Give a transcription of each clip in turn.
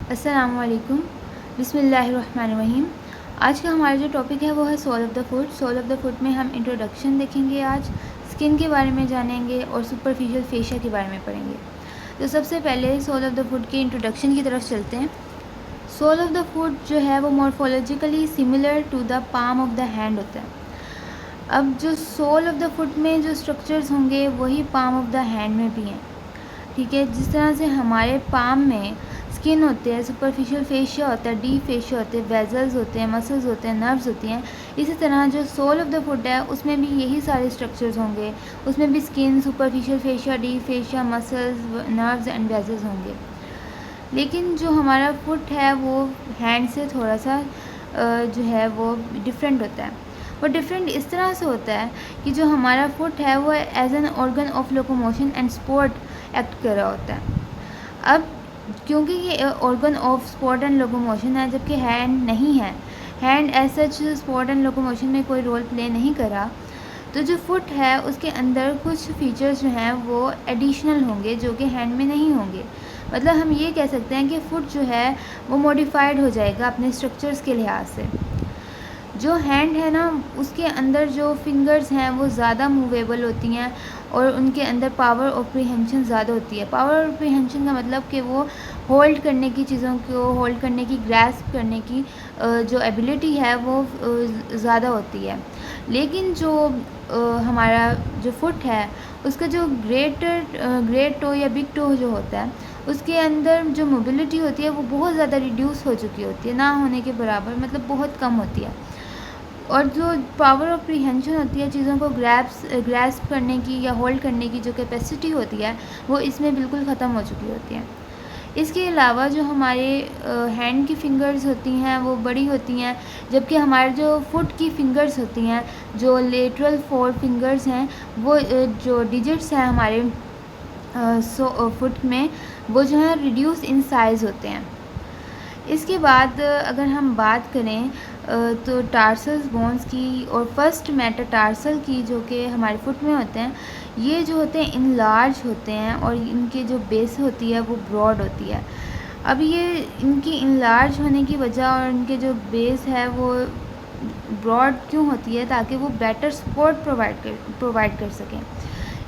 अस्सलामुअलैकुम, बिस्मिल्लाहिर्रहमानिर्रहीम। आज का हमारा जो टॉपिक है वो है sole of the foot. Sole of the foot में हम इंट्रोडक्शन देखेंगे, आज स्किन के बारे में जानेंगे और सुपरफिशियल फेशिया के बारे में पढ़ेंगे। तो सबसे पहले सोल ऑफ़ द फुट के इंट्रोडक्शन की तरफ चलते हैं। सोल ऑफ़ द फुट जो है वो morphologically similar to the palm of the hand होता है। अब जो सोल ऑफ़ द फुट में जो स्ट्रक्चर्स होंगे वही पाम ऑफ द हैंड में भी हैं, ठीक है। जिस तरह से हमारे पाम में स्किन होते हैं, सुपरफिशियल फेशिया होता है, डीप फेशिया होते हैं, वेजल्स होते हैं, मसल्स होते हैं, नर्व्स होती हैं, इसी तरह जो सोल ऑफ द फुट है उसमें भी यही सारे स्ट्रक्चर्स होंगे। उसमें भी skin, superficial fascia, deep fascia, muscles, nerves and vessels होंगे। लेकिन जो हमारा फुट है वो हैंड से थोड़ा सा जो है वो डिफरेंट होता है। वो डिफरेंट इस तरह से होता है कि जो हमारा फुट है वो as an organ of locomotion and support act कर रहा होता है। अब क्योंकि ये organ of support and locomotion है, जबकि हैंड नहीं है, hand as such support and locomotion में कोई रोल प्ले नहीं करा, तो जो फुट है उसके अंदर कुछ फीचर्स जो हैं वो एडिशनल होंगे जो कि हैंड में नहीं होंगे। मतलब हम ये कह सकते हैं कि फुट जो है वो मॉडिफाइड हो जाएगा अपने स्ट्रक्चर्स के लिहाज से। जो हैंड है ना उसके अंदर जो फिंगर्स हैं वो ज़्यादा मूवेबल होती हैं और उनके अंदर पावर ऑफ प्रिहेंशन ज़्यादा होती है। पावर ऑफ प्रिहेंशन का मतलब कि वो होल्ड करने की, चीज़ों को होल्ड करने की, ग्रैस्प करने की जो एबिलिटी है वो ज़्यादा होती है। लेकिन जो हमारा जो फुट है उसका जो ग्रेट टो या बिग टो जो होता है उसके अंदर जो मोबिलिटी होती है वो बहुत ज़्यादा रिड्यूस हो चुकी होती है, ना होने के बराबर, मतलब बहुत कम होती है। और जो पावर ऑफ प्रिहेंशन होती है, चीज़ों को ग्रैस्प करने की या होल्ड करने की जो कैपेसिटी होती है वो इसमें बिल्कुल ख़त्म हो चुकी होती है। इसके अलावा जो हमारे हैंड की फिंगर्स होती हैं वो बड़ी होती हैं, जबकि हमारे जो फुट की फिंगर्स होती हैं, जो लेटरल 4 फिंगर्स हैं, वो जो डिजिट्स हैं हमारे फुट में, वो जो है रिड्यूस इन साइज़ होते हैं। इसके बाद अगर हम बात करें तो टार्सल्स बोन्स की और फर्स्ट मेटाटार्सल की, जो कि हमारे फुट में होते हैं, ये जो होते हैं इनलार्ज होते हैं और इनके जो बेस होती है वो ब्रॉड होती है। अब ये इनकी इनलार्ज होने की वजह और इनके जो बेस है वो ब्रॉड क्यों होती है, ताकि वो बेटर सपोर्ट प्रोवाइड कर सकें।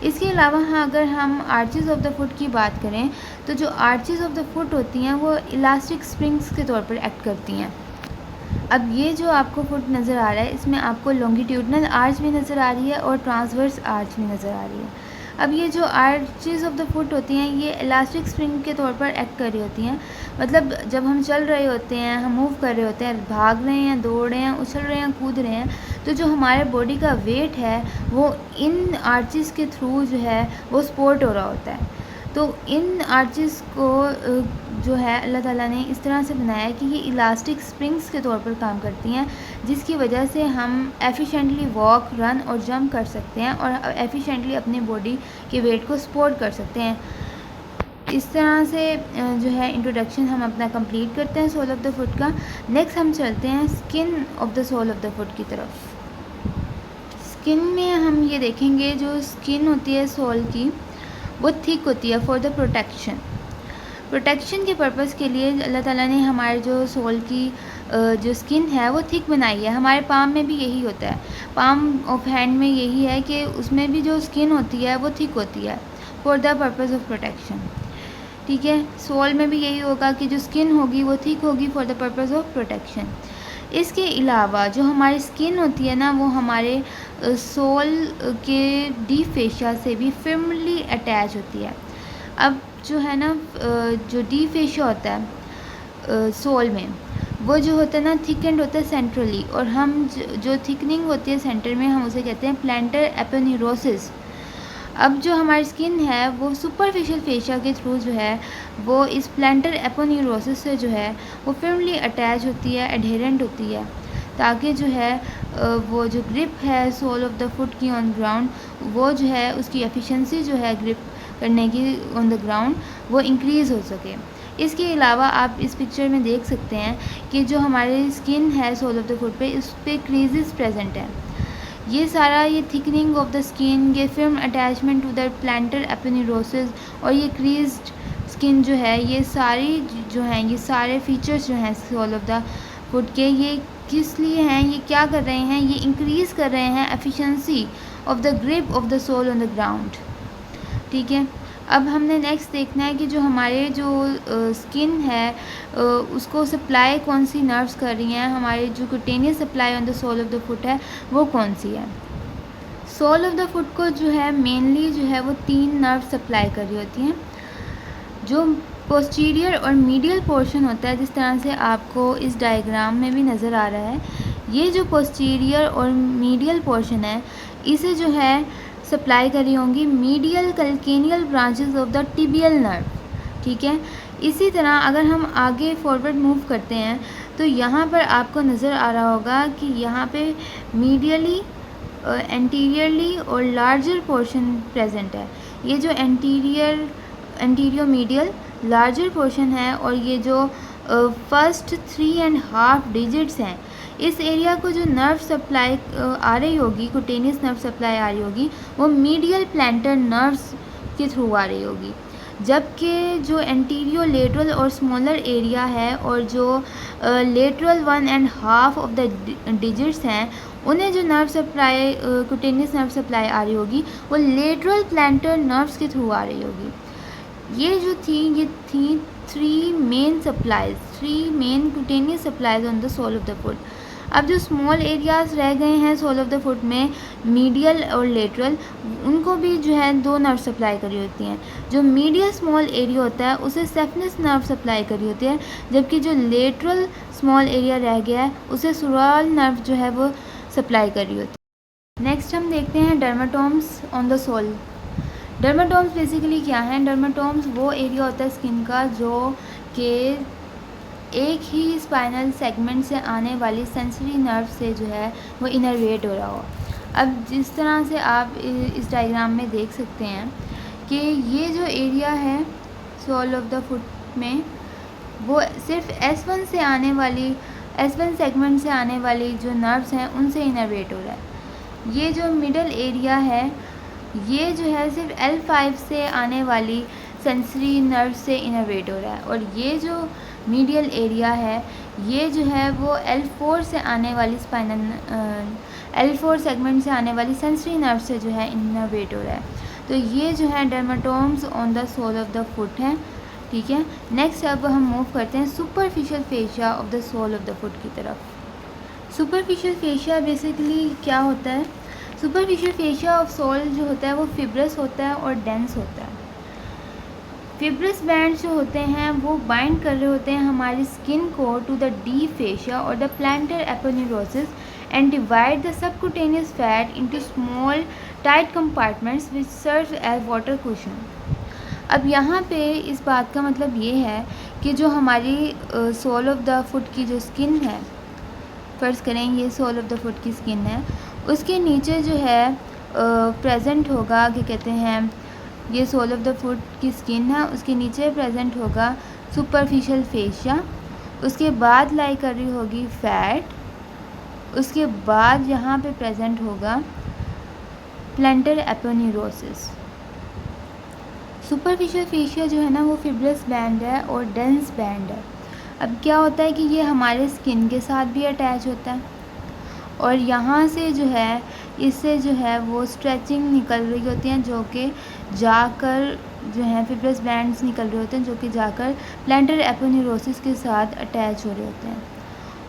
इसके अलावा हाँ, अगर हम आर्चेस ऑफ द फुट की बात करें तो जो आर्चेस ऑफ द फुट होती हैं वो इलास्टिक स्प्रिंग्स के तौर पर एक्ट करती हैं। अब ये जो आपको फुट नज़र आ रहा है इसमें आपको लॉन्गिट्यूडनल आर्च भी नज़र आ रही है और ट्रांसवर्स आर्च भी नज़र आ रही है। अब ये जो आर्चेस ऑफ द फुट होती हैं ये इलास्टिक स्प्रिंग के तौर पर एक्ट कर रही होती हैं। मतलब जब हम चल रहे होते हैं, हम मूव कर रहे होते हैं, भाग रहे हैं, दौड़ रहे हैं, उछल रहे हैं, कूद रहे हैं, तो जो हमारे बॉडी का वेट है वो इन आर्चेस के थ्रू जो है वो सपोर्ट हो रहा होता है। तो इन आर्चेस को जो है अल्लाह ताला ने इस तरह से बनाया है कि ये इलास्टिक स्प्रिंग्स के तौर पर काम करती हैं, जिसकी वजह से हम एफिशिएंटली वॉक, रन और जंप कर सकते हैं और एफिशिएंटली अपने बॉडी के वेट को सपोर्ट कर सकते हैं। इस तरह से जो है इंट्रोडक्शन हम अपना कंप्लीट करते हैं सोल ऑफ़ द फुट का। नेक्स्ट हम चलते हैं skin of the sole of the foot की तरफ। स्किन में हम ये देखेंगे जो स्किन होती है सोल की वो थिक होती है फॉर द प्रोटेक्शन के पर्पस के लिए अल्लाह ताला ने हमारे जो सोल की जो स्किन है वो थिक बनाई है। हमारे पाम में भी यही होता है, पाम ऑफ हैंड में यही है कि उसमें भी जो स्किन होती है वो थिक होती है for the purpose of protection, ठीक है। सोल में भी यही होगा कि जो स्किन होगी वो थिक होगी for the purpose of protection. इसके अलावा जो हमारी स्किन होती है ना वो हमारे सोल के डीप फेशिया से भी फर्मली अटैच होती है। अब जो है ना जो डीप फेशिया होता है सोल में, वो जो होता है ना थिकनेड होता है सेंट्रली, और हम जो थिकनिंग होती है सेंटर में हम उसे कहते हैं प्लैंटर एपोन्यूरोसिस। अब जो हमारी स्किन है वो सुपरफिशियल फेशिया के थ्रू जो है वो इस प्लैंटर एपोन्यूरोसिस से जो है वो फर्मली अटैच होती है, एडहेरेंट होती है, ताकि जो है वो जो ग्रिप है सोल ऑफ द फुट की ऑन ग्राउंड, वो जो है उसकी एफिशिएंसी जो है ग्रिप करने की ऑन द ग्राउंड वो इंक्रीज़ हो सके। इसके अलावा आप इस पिक्चर में देख सकते हैं कि जो हमारी स्किन है सोल ऑफ द फुट पे, इस पर क्रीजेस प्रेजेंट हैं। ये सारा ये थिकनिंग ऑफ द स्किन, ये firm attachment to the plantar aponeurosis और ये क्रीज्ड स्किन जो है, ये सारी जो हैं, ये सारे फीचर्स जो हैं सोल ऑफ द फुट के, ये किस लिए हैं, ये क्या कर रहे हैं, ये इंक्रीज़ कर रहे हैं efficiency of the grip of the sole on the ground. ठीक है, अब हमने नेक्स्ट देखना है कि जो हमारे जो स्किन है उसको सप्लाई कौन सी नर्व्स कर रही हैं, हमारे जो cutaneous supply on the sole of the foot है वो कौन सी है। सोल ऑफ द फुट को जो है मेनली जो है वो 3 नर्व सप्लाई कर रही होती हैं। जो पोस्टीरियर और मीडियल पोर्शन होता है, जिस तरह से आपको इस डायग्राम में भी नज़र आ रहा है, ये जो पोस्टीरियर और मीडियल पोर्शन है इसे जो है सप्लाई करी होंगी medial calcaneal branches of the tibial nerve. ठीक है, इसी तरह अगर हम आगे फॉरवर्ड मूव करते हैं तो यहाँ पर आपको नज़र आ रहा होगा कि यहाँ पे मीडियली एंटीरियरली और लार्जर पोर्शन प्रेजेंट है। ये जो एंटीरियो मीडियल लार्जर पोर्शन है और ये जो फर्स्ट 3.5 डिजिट्स हैं, इस एरिया को जो नर्व सप्लाई आ रही होगी, कुटेनियस नर्व सप्लाई आ रही होगी, वो मीडियल प्लैंटर नर्व्स के थ्रू आ रही होगी। जबकि जो एंटीरियो लेटरल और स्मॉलर एरिया है और जो लेटरल 1.5 ऑफ द डिजिट्स हैं, उन्हें जो nerve supply cutaneous nerve supply आ रही होगी वो लेटरल प्लैंटर नर्व्स के थ्रू आ रही होगी। ये थी 3 main cutaneous supplies on the sole of the foot. अब जो स्मॉल एरियाज़ रह गए हैं सोल ऑफ द फुट में, मीडियल और लेटरल, उनको भी जो है 2 नर्व सप्लाई करी होती हैं। जो मीडियल स्मॉल एरिया होता है उसे सेफनेस नर्व सप्लाई करी होती है, जबकि जो लेटरल स्मॉल एरिया रह गया है उसे सुराल नर्व जो है वो सप्लाई करी होती है। नेक्स्ट हम देखते हैं डर्माटोम्स ऑन द सोल। डर्माटोम्स बेसिकली क्या हैं? डर्माटोम्स वो एरिया होता है स्किन का जो कि एक ही स्पाइनल सेगमेंट से आने वाली सेंसरी नर्व से जो है वो इनर्वेट हो रहा हो। अब जिस तरह से आप इस डायग्राम में देख सकते हैं कि ये जो एरिया है सोल ऑफ द फुट में, वो सिर्फ S1 सेगमेंट से आने वाली जो नर्व्स हैं उनसे इनर्वेट हो रहा है। ये जो मिडल एरिया है ये जो है सिर्फ L5 से आने वाली सेंसरी नर्व से इनर्वेट हो रहा है, और ये जो मीडियल एरिया है ये जो है वो L4 से आने वाली L4 सेगमेंट से आने वाली सेंसरी नर्व से जो है इनर्वेट हो रहा है। तो ये जो है dermatomes on the sole of the foot है। ठीक है, नेक्स्ट अब हम मूव करते हैं superficial fascia of the sole of the foot की तरफ। सुपरफिशियल फेशिया बेसिकली क्या होता है? सुपरफिशियल फेशिया ऑफ सोल जो होता है वो फिब्रस होता है और डेंस होता है। फिब्रस बैंड्स जो होते हैं वो बाइंड कर रहे होते हैं हमारी स्किन को टू द डीप फेशिया और the plantar aponeurosis and divide the subcutaneous fat into small tight compartments which serve as water cushion. अब यहाँ पे इस बात का मतलब ये है कि जो हमारी सोल ऑफ द फुट की जो स्किन है, फ़र्ज़ करें ये सोल ऑफ द फुट की स्किन है, उसके नीचे जो है प्रेजेंट होगा, क्या कहते हैं, ये सोल ऑफ द फुट की स्किन है, उसके नीचे प्रेजेंट होगा सुपरफिशियल फेशिया, उसके बाद लाई कर रही होगी फैट, उसके बाद यहाँ पे प्रेजेंट होगा प्लांटर एपोन्यूरोसिस। सुपरफिशियल फेशिया जो है ना वो फिब्रस बैंड है और डेंस बैंड है। अब क्या होता है कि ये हमारे स्किन के साथ भी अटैच होता है और यहाँ से जो है इससे जो है वो स्ट्रेचिंग निकल रही होती हैं जो कि जाकर जो है फिब्रस बैंड्स निकल रहे होते हैं जो कि जाकर प्लांटर एपोन्यूरोसिस के साथ अटैच हो रहे होते हैं।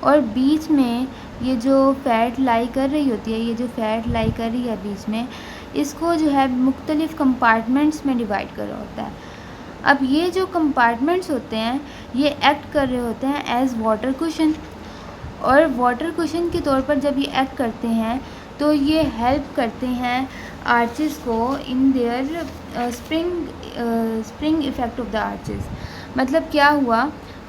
और बीच में ये जो फैट लाई कर रही होती है, ये जो फैट लाई कर रही है बीच में, इसको जो है मुख्तलिफ़ कंपार्टमेंट्स में डिवाइड कर रहा होता है। अब ये जो कंपार्टमेंट्स होते हैं ये एक्ट कर रहे होते हैं एज वाटर कुशन, और वाटर कुशन के तौर पर जब ये एक्ट करते हैं तो ये हेल्प करते हैं आर्चेस को in their spring effect of the arches. मतलब क्या हुआ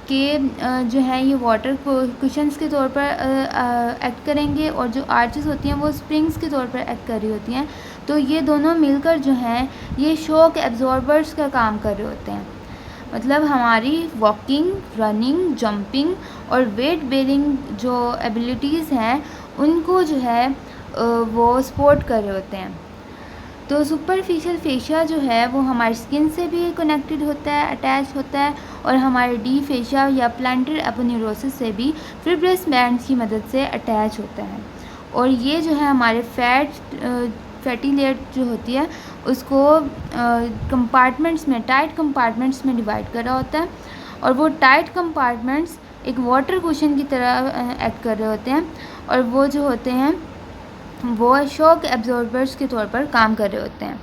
कि जो है ये वाटर कुशन्स के तौर पर एक्ट करेंगे और जो आर्चेस होती हैं वो स्प्रिंग्स के तौर पर एक्ट कर रही होती हैं। तो ये दोनों मिलकर जो हैं ये शॉक एब्जॉर्बर्स का काम कर रहे होते हैं। मतलब हमारी वॉकिंग, रनिंग, जंपिंग और वेट बेयरिंग जो एबिलिटीज़ हैं उनको जो है वो सपोर्ट कर रहे होते हैं। तो सुपरफिशियल फेशिया जो है वो हमारी स्किन से भी कनेक्टेड होता है, अटैच होता है, और हमारे डी फेशिया या प्लांटर एपोन्यूरोसिस से भी फिब्रस बैंड्स की मदद से अटैच होता है। और ये जो है हमारे फैटी लेयर जो होती है उसको कंपार्टमेंट्स में, टाइट कंपार्टमेंट्स में डिवाइड करा होता है, और वो टाइट कंपार्टमेंट्स एक वाटर कुशन की तरह एक्ट कर रहे होते हैं, और वो जो होते हैं वो शॉक एब्जॉर्बर्स के तौर पर काम कर रहे होते हैं।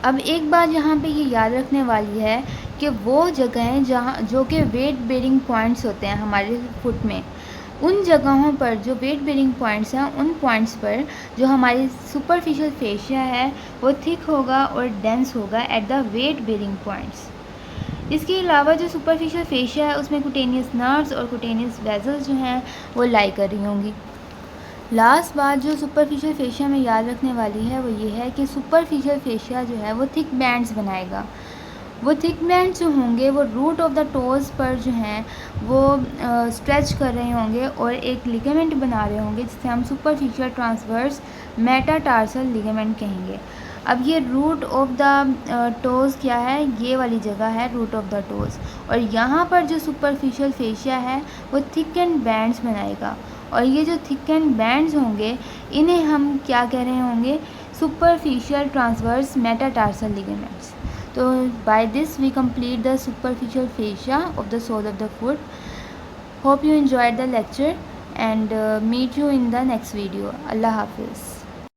अब एक बात यहाँ पे ये याद रखने वाली है कि वो जगहें जहाँ जो कि वेट बेरिंग पॉइंट्स होते हैं हमारे फुट में, उन जगहों पर जो वेट बेरिंग पॉइंट्स हैं उन पॉइंट्स पर जो हमारी सुपरफिशियल फेशिया है वो थिक होगा और डेंस होगा at the weight bearing points. इसके अलावा जो सुपरफिशियल फेशिया है उसमें कुटेनियस नर्व्स और कुटेनियस वेजल्स जो हैं वो लाई कर रही होंगी। लास्ट बात जो सुपरफिशियल फेशिया में याद रखने वाली है वो ये है कि सुपरफिशियल फेशिया जो है वो थिक बैंड्स बनाएगा। वो थिक बैंड्स जो होंगे वो रूट ऑफ द टोज़ पर जो हैं वो स्ट्रेच कर रहे होंगे और एक लिगामेंट बना रहे होंगे जिसे हम सुपरफिशियल ट्रांसवर्स मेटाटार्सल लिगामेंट कहेंगे। अब ये रूट ऑफ द टोज़ क्या है, ये वाली जगह है रूट ऑफ द टोज़, और यहाँ पर जो सुपरफिशियल फेशिया है वो थिक एंड बैंड्स बनाएगा। और ये जो थिक एंड बैंड्स होंगे इन्हें हम क्या कह रहे होंगे, सुपरफिशियल ट्रांसवर्स मेटाटार्सल लिगामेंट्स। तो by this we complete the superficial fascia of the sole of the foot. Hope you enjoyed the lecture and meet you in the next video. Allah Hafiz.